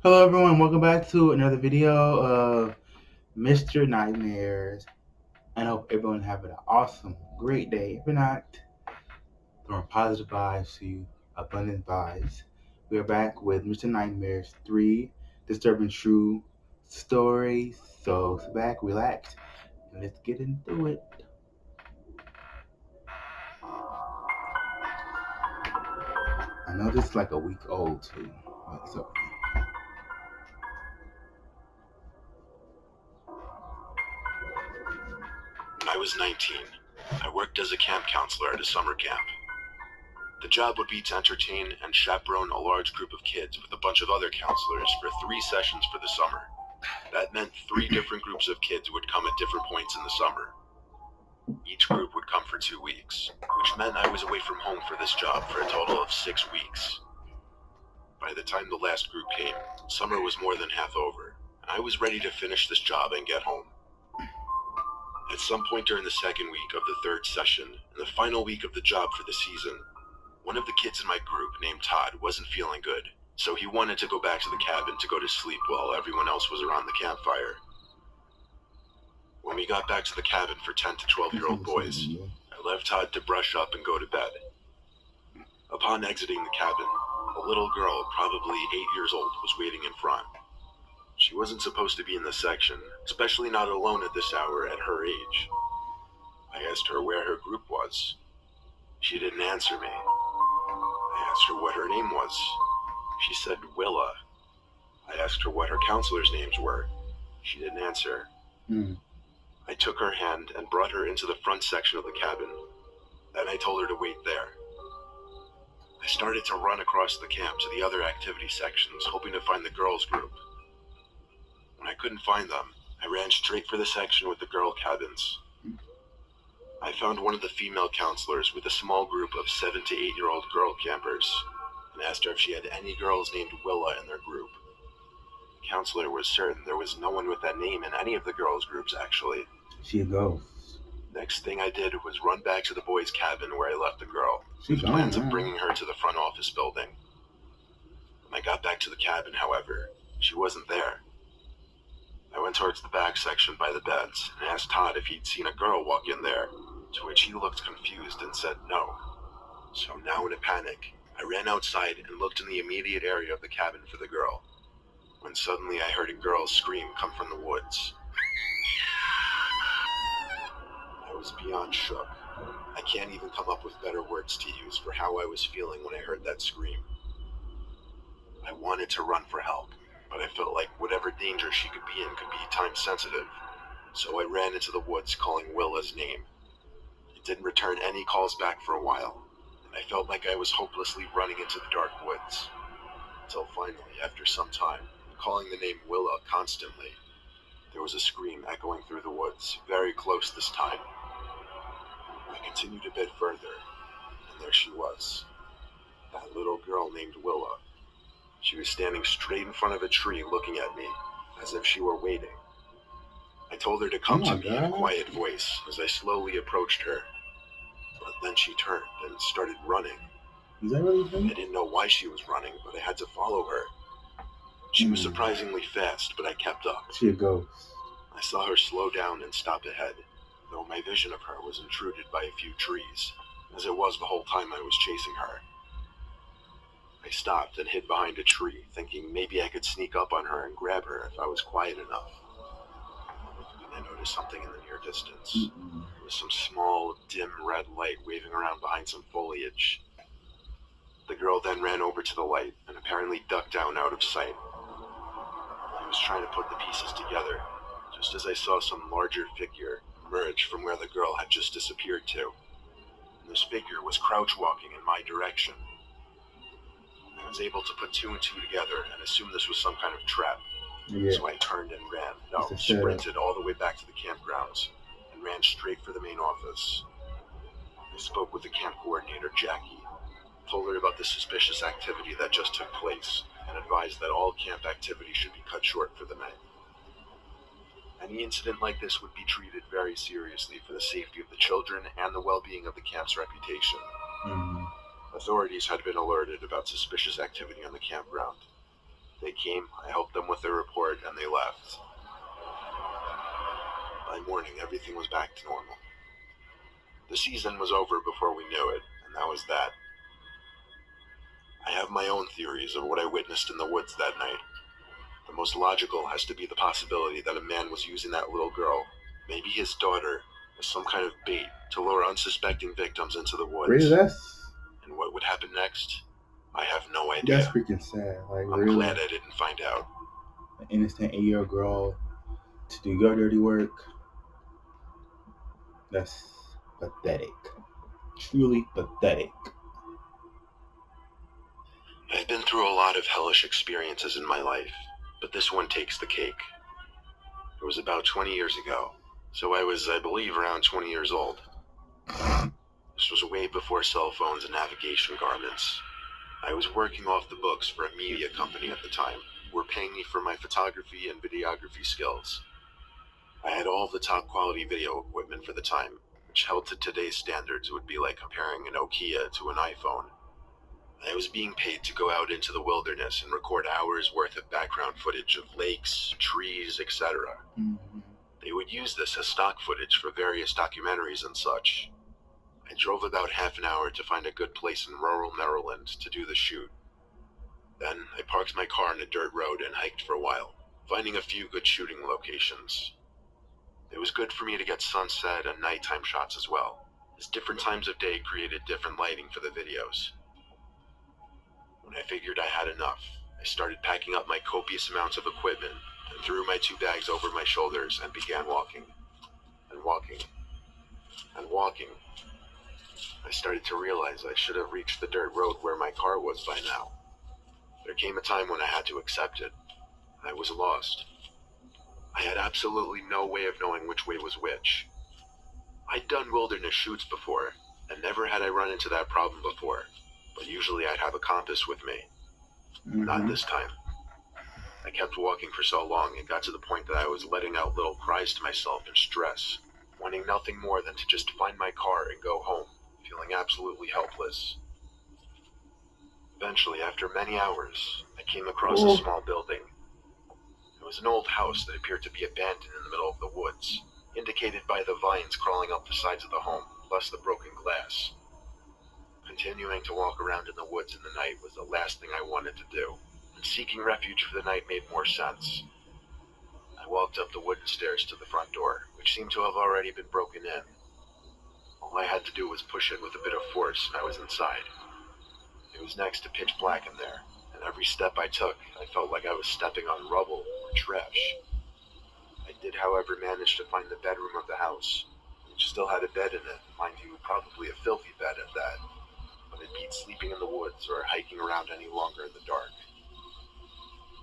Hello everyone, welcome back to another video of Mr. Nightmares. And I hope everyone having an awesome, great day. If you're not, throwing positive vibes to you, abundant vibes. We are back with Mr. Nightmares 3 Disturbing True Stories. So sit back, relax, and let's get into it. I know this is like a week old too. So When I was 19, I worked as a camp counselor at a summer camp. The job would be to entertain and chaperone a large group of kids with a bunch of other counselors for 3 sessions for the summer. That meant 3 different groups of kids would come at different points in the summer. Each group would come for 2 weeks, which meant I was away from home for this job for a total of 6 weeks. By the time the last group came, summer was more than half over, and I was ready to finish this job and get home. At some point during the second week of the 3rd session, and the final week of the job for the season, one of the kids in my group, named Todd, wasn't feeling good, so he wanted to go back to the cabin to go to sleep while everyone else was around the campfire. When we got back to the cabin for 10 to 12-year-old boys, I left Todd to brush up and go to bed. Upon exiting the cabin, a little girl, probably 8 years old, was waiting in front. She wasn't supposed to be in the section, especially not alone at this hour at her age. I asked her where her group was. She didn't answer me. I asked her what her name was. She said Willa. I asked her what her counselors' names were. She didn't answer. I took her hand and brought her into the front section of the cabin. Then I told her to wait there. I started to run across the camp to the other activity sections, hoping to find the girls' group. When I couldn't find them, I ran straight for the section with the girl cabins. I found one of the female counselors with a small group of 7 to 8-year-old girl campers and asked her if she had any girls named Willa in their group. The counselor was certain there was no one with that name in any of the girls' groups, actually. she a ghost. Next thing I did was run back to the boys' cabin where I left the girl, with plans of bringing her to the front office building. When I got back to the cabin, however, she wasn't there. I went towards the back section by the beds and asked Todd if he'd seen a girl walk in there, to which he looked confused and said no. So now in a panic, I ran outside and looked in the immediate area of the cabin for the girl, when suddenly I heard a girl's scream come from the woods. I was beyond shook. I can't even come up with better words to use for how I was feeling when I heard that scream. I wanted to run for help, but I felt like whatever danger she could be in could be time sensitive, so I ran into the woods calling Willa's name. It didn't return any calls back for a while, and I felt like I was hopelessly running into the dark woods, until finally, after some time, calling the name Willa constantly, there was a scream echoing through the woods, very close this time. I continued a bit further, and there she was, that little girl named Willa. She was standing straight in front of a tree looking at me, as if she were waiting. I told her to come to me in a quiet voice as I slowly approached her, but then she turned and started running. Is that really true? I didn't know why she was running, but I had to follow her. She was surprisingly fast, but I kept up. She a ghost. I saw her slow down and stop ahead, though my vision of her was intruded by a few trees, as it was the whole time I was chasing her. I stopped and hid behind a tree, thinking maybe I could sneak up on her and grab her if I was quiet enough. Then I noticed something in the near distance. There was some small, dim red light waving around behind some foliage. The girl then ran over to the light and apparently ducked down out of sight. I was trying to put the pieces together, just as I saw some larger figure emerge from where the girl had just disappeared to. And this figure was crouch walking in my direction. I was able to put 2 and 2 together and assume this was some kind of trap. Yeah. So I turned and ran. No, sprinted all the way back to the campgrounds and ran straight for the main office. I spoke with the camp coordinator, Jackie, told her about the suspicious activity that just took place, and advised that all camp activity should be cut short for the night. Any incident like this would be treated very seriously for the safety of the children and the well-being of the camp's reputation. Authorities had been alerted about suspicious activity on the campground. They came, I helped them with their report, and they left. By morning, everything was back to normal. The season was over before we knew it, and that was that. I have my own theories of what I witnessed in the woods that night. The most logical has to be the possibility that a man was using that little girl, maybe his daughter, as some kind of bait to lure unsuspecting victims into the woods. Really, And what would happen next? I have no that's idea. freaking sad. Like, I'm really, glad I didn't find out. an innocent 8-year-old girl to do your dirty work. That's pathetic. Truly pathetic. I've been through a lot of hellish experiences in my life, but this one takes the cake. It was about 20 years ago, so I was, I believe, around 20 years old. This was way before cell phones and navigation garments. I was working off the books for a media company at the time, who were paying me for my photography and videography skills. I had all of the top quality video equipment for the time, which held to today's standards would be like comparing a Nokia to an iPhone. I was being paid to go out into the wilderness and record hours worth of background footage of lakes, trees, etc. Mm-hmm. They would use this as stock footage for various documentaries and such. I drove about half an hour to find a good place in rural Maryland to do the shoot. Then I parked my car on a dirt road and hiked for a while, finding a few good shooting locations. It was good for me to get sunset and nighttime shots as well, as different times of day created different lighting for the videos. When I figured I had enough, I started packing up my copious amounts of equipment and threw my 2 bags over my shoulders and began walking. And walking. And walking. I started to realize I should have reached the dirt road where my car was by now. There came a time when I had to accept it. I was lost. I had absolutely no way of knowing which way was which. I'd done wilderness shoots before, and never had I run into that problem before, but usually I'd have a compass with me. Not this time. I kept walking for so long it got to the point that I was letting out little cries to myself in stress, wanting nothing more than to just find my car and go home, feeling absolutely helpless. Eventually, after many hours, I came across a small building. It was an old house that appeared to be abandoned in the middle of the woods, indicated by the vines crawling up the sides of the home, plus the broken glass. Continuing to walk around in the woods in the night was the last thing I wanted to do, and seeking refuge for the night made more sense. I walked up the wooden stairs to the front door, which seemed to have already been broken in. All I had to do was push it with a bit of force, and I was inside. It was next to pitch black in there, and every step I took, I felt like I was stepping on rubble or trash. I did, however, manage to find the bedroom of the house, which still had a bed in it, mind you, probably a filthy bed at that, but it beat sleeping in the woods or hiking around any longer in the dark.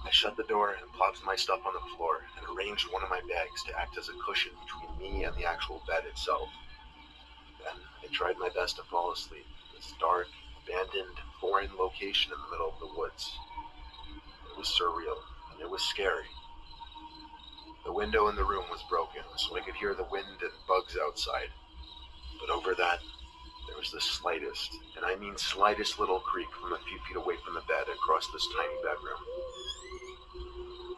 I shut the door and plopped my stuff on the floor and arranged one of my bags to act as a cushion between me and the actual bed itself. Then I tried my best to fall asleep in this dark, abandoned, foreign location in the middle of the woods. It was surreal, and it was scary. The window in the room was broken, so I could hear the wind and bugs outside. But over that, there was the slightest, and I mean slightest little creak from a few feet away from the bed across this tiny bedroom.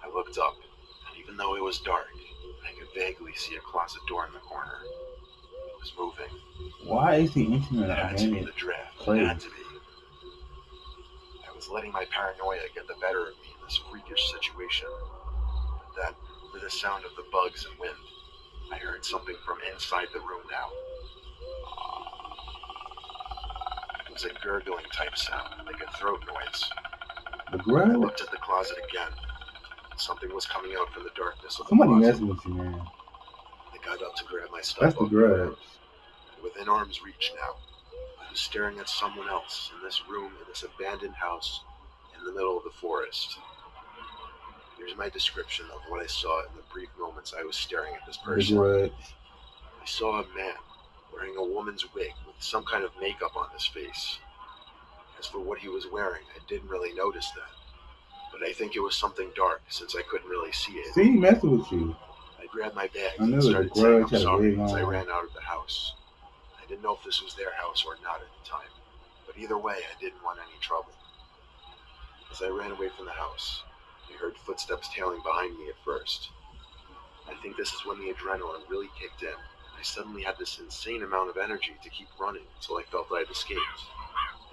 I looked up, and even though it was dark, I could vaguely see a closet door in the corner. It was moving. Why is he entering an It had to be abandoned the draft. place? It had to be. I was letting my paranoia get the better of me in this freakish situation. But then, with the sound of the bugs and wind, I heard something from inside the room now. It was a gurgling type sound, like a throat noise. The I grudge? looked at the closet again. Something was coming out from the darkness of the Somebody closet. messing with you, man. I got up to grab my stuff. That's the grudge. Within arm's reach now, I was staring at someone else in this room in this abandoned house in the middle of the forest. Here's my description of what I saw in the brief moments I was staring at this The person. grudge. I saw a man wearing a woman's wig with some kind of makeup on his face. As for what he was wearing, I didn't really notice that. But I think it was something dark since I couldn't really see it. See, he messing with you. I grabbed my bags I know and the started saying grudge I'm had a sorry wig as I on. ran out of the house. I didn't know if this was their house or not at the time, but either way, I didn't want any trouble. As I ran away from the house, I heard footsteps tailing behind me at first. I think this is when the adrenaline really kicked in. I suddenly had this insane amount of energy to keep running until I felt I had escaped.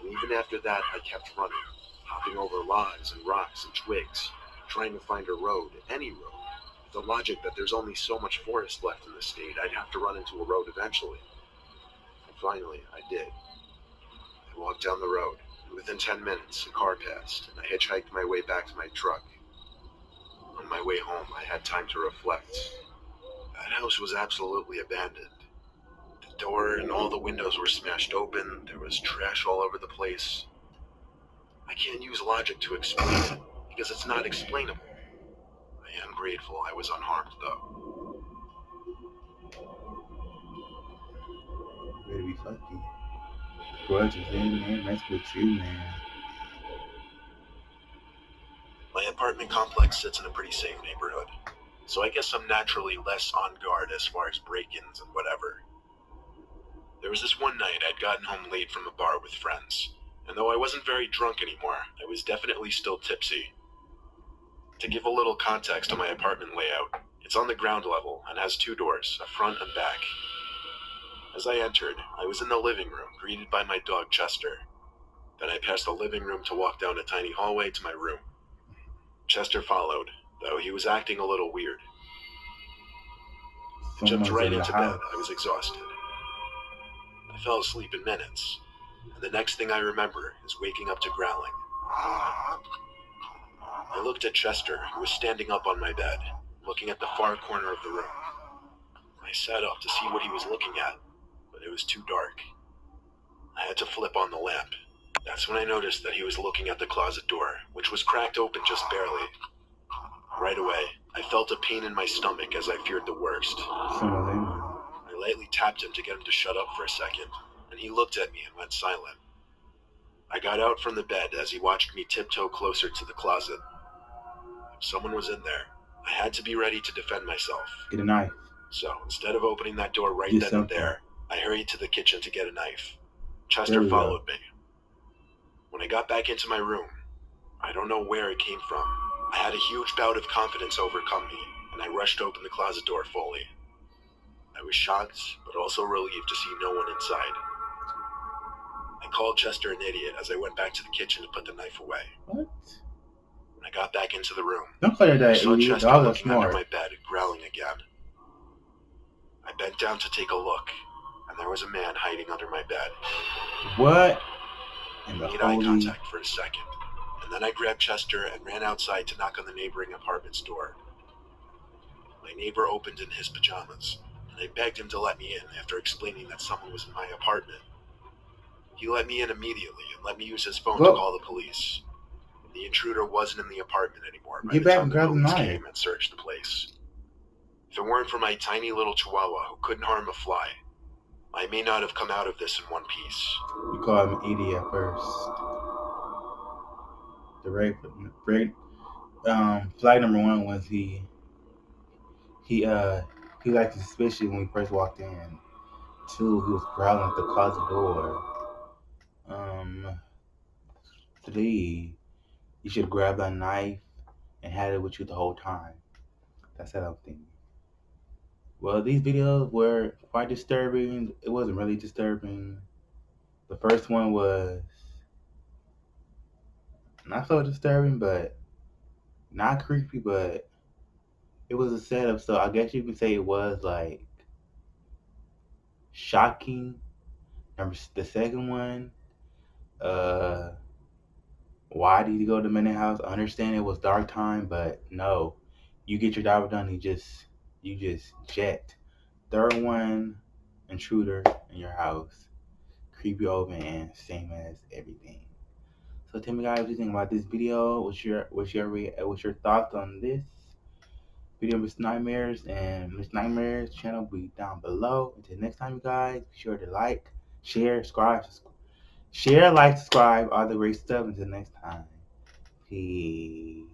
And even after that, I kept running, hopping over logs and rocks and twigs, trying to find a road, any road. With the logic that there's only so much forest left in this state, I'd have to run into a road eventually. And finally, I did. I walked down the road, and within 10 minutes, a car passed, and I hitchhiked my way back to my truck. On my way home, I had time to reflect. That house was absolutely abandoned. The door and all the windows were smashed open, there was trash all over the place. I can't use logic to explain it, because it's not explainable. I am grateful I was unharmed, though. Ready to be fucking. Grudges in, man. That's with you, man. My apartment complex sits in a pretty safe neighborhood, so I guess I'm naturally less on guard as far as break-ins and whatever. There was this one night I'd gotten home late from a bar with friends, and though I wasn't very drunk anymore, I was definitely still tipsy. To give a little context to my apartment layout, it's on the ground level and has 2 doors, a front and back. As I entered, I was in the living room, greeted by my dog Chester. Then I passed the living room to walk down a tiny hallway to my room. Chester followed, though he was acting a little weird. I jumped right into bed. I was exhausted. I fell asleep in minutes, and the next thing I remember is waking up to growling. I looked at Chester, who was standing up on my bed, looking at the far corner of the room. I sat up to see what he was looking at, but it was too dark. I had to flip on the lamp. That's when I noticed that he was looking at the closet door, which was cracked open just barely. Right away, I felt a pain in my stomach as I feared the worst. I lightly tapped him to get him to shut up for a second, and he looked at me and went silent. I got out from the bed as he watched me tiptoe closer to the closet. If someone was in there, I had to be ready to defend myself. Get a knife. So instead of opening that door right then and there, I hurried to the kitchen to get a knife. Chester followed me. When I got back into my room, I don't know where it came from. I had a huge bout of confidence overcome me, and I rushed open the closet door fully. I was shocked, but also relieved to see no one inside. I called Chester an idiot as I went back to the kitchen to put the knife away. What? When I got back into the room, don't call her that I saw idiot. Chester looking under my bed, growling again. I bent down to take a look, and there was a man hiding under my bed. What? We made eye contact for a second, and then I grabbed Chester and ran outside to knock on the neighboring apartment's door. My neighbor opened in his pajamas, and I begged him to let me in after explaining that someone was in my apartment. He let me in immediately and let me use his phone to call the police. The intruder wasn't in the apartment anymore by the time the police came and searched the place. If it weren't for my tiny little chihuahua who couldn't harm a fly, I may not have come out of this in one piece. You called him an idiot first. The flag number 1 was he was suspicious when we first walked in. 2, he was growling at the closet door. 3, you should grab that knife and had it with you the whole time. That's what I'm thinking. Well, these videos were quite disturbing. It wasn't really disturbing. The first one was not so disturbing, but not creepy, but it was a setup. So I guess you could say it was like shocking. The second one, why did you go to the minute house? I understand it was dark time, but no, you get your job done. You just jet. Third one, intruder in your house, creepy old man, same as everything. So tell me guys what you think about this video. What's your thoughts on this video, Mr. Nightmares, and Mr. Nightmares channel will be down below. Until next time, you guys, be sure to like, share, subscribe, all the great stuff. Until next time, peace.